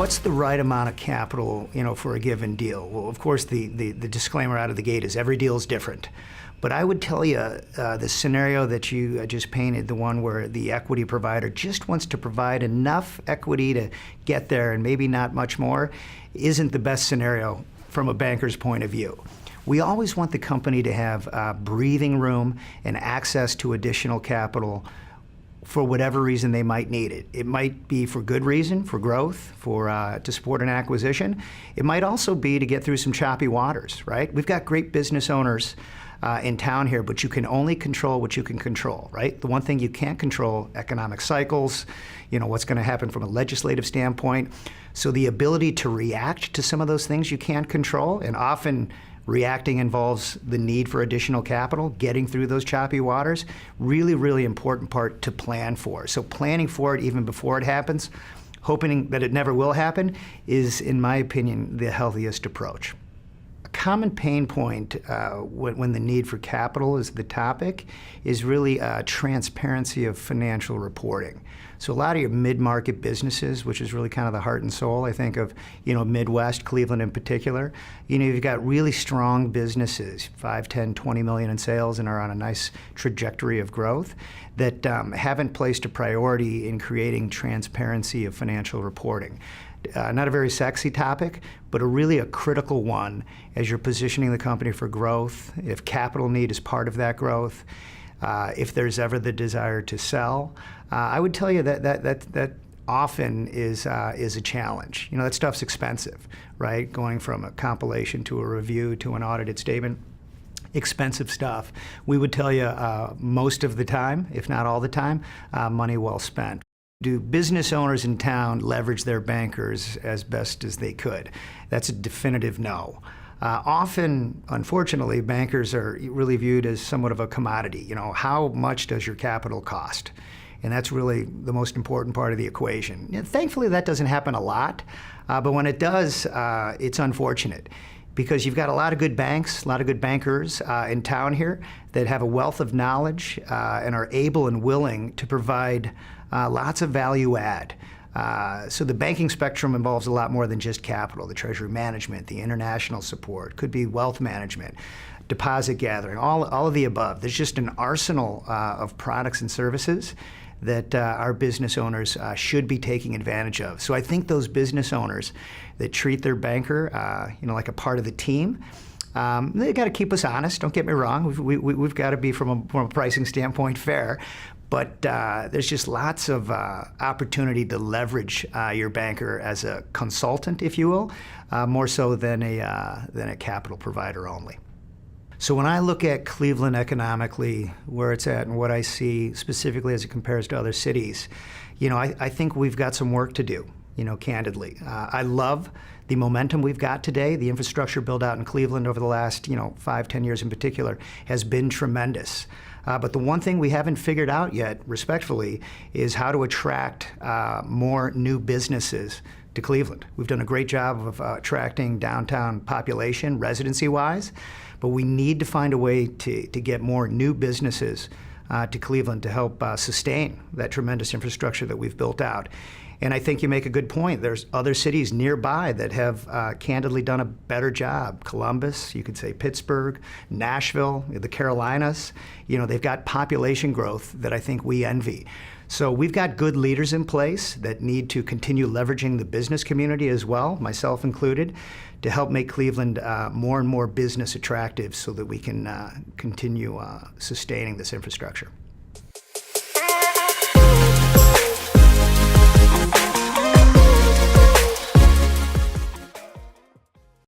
what's the right amount of capital, for a given deal? Well, of course, the disclaimer out of the gate is every deal is different. But I would tell you the scenario that you just painted, the one where the equity provider just wants to provide enough equity to get there and maybe not much more, isn't the best scenario from a banker's point of view. We always want the company to have breathing room and access to additional capital for whatever reason they might need it. It might be for good reason, for growth, to support an acquisition. It might also be to get through some choppy waters, right? We've got great business owners in town here, but you can only control what you can control, right? The one thing you can't control, economic cycles, what's going to happen from a legislative standpoint. So the ability to react to some of those things you can't control, and often reacting involves the need for additional capital, getting through those choppy waters, really, really important part to plan for. So planning for it even before it happens, hoping that it never will happen, is, in my opinion, the healthiest approach. A common pain point when the need for capital is the topic is really transparency of financial reporting. So a lot of your mid-market businesses, which is really kind of the heart and soul, I think, of Midwest, Cleveland in particular, you've got really strong businesses, 5, 10, 20 million in sales and are on a nice trajectory of growth that haven't placed a priority in creating transparency of financial reporting. Not a very sexy topic, but really a critical one as you're positioning the company for growth, if capital need is part of that growth, if there's ever the desire to sell. I would tell you that often is a challenge. That stuff's expensive, right? Going from a compilation to a review to an audited statement. Expensive stuff. We would tell you most of the time, if not all the time, money well spent. Do business owners in town leverage their bankers as best as they could? That's a definitive no. Often, unfortunately, bankers are really viewed as somewhat of a commodity. How much does your capital cost? And that's really the most important part of the equation. Thankfully, that doesn't happen a lot, but when it does, it's unfortunate, because you've got a lot of good banks, a lot of good bankers in town here that have a wealth of knowledge and are able and willing to provide lots of value add. So the banking spectrum involves a lot more than just capital, the treasury management, the international support, could be wealth management, deposit gathering, all of the above. There's just an arsenal of products and services that our business owners should be taking advantage of. So I think those business owners that treat their banker like a part of the team, they got to keep us honest, don't get me wrong. We've got to be, from a pricing standpoint, fair. But there's just lots of opportunity to leverage your banker as a consultant, if you will, more so than a capital provider only. So when I look at Cleveland economically, where it's at and what I see specifically as it compares to other cities, I think we've got some work to do, candidly. I love the momentum we've got today. The infrastructure build out in Cleveland over the last 5, 10 years in particular has been tremendous. But the one thing we haven't figured out yet, respectfully, is how to attract more new businesses to Cleveland. We've done a great job of attracting downtown population, residency-wise, but we need to find a way to get more new businesses to Cleveland to help sustain that tremendous infrastructure that we've built out. And I think you make a good point. There's other cities nearby that have candidly done a better job. Columbus, you could say Pittsburgh, Nashville, the Carolinas. They've got population growth that I think we envy. So we've got good leaders in place that need to continue leveraging the business community as well, myself included, to help make Cleveland more and more business attractive so that we can continue sustaining this infrastructure.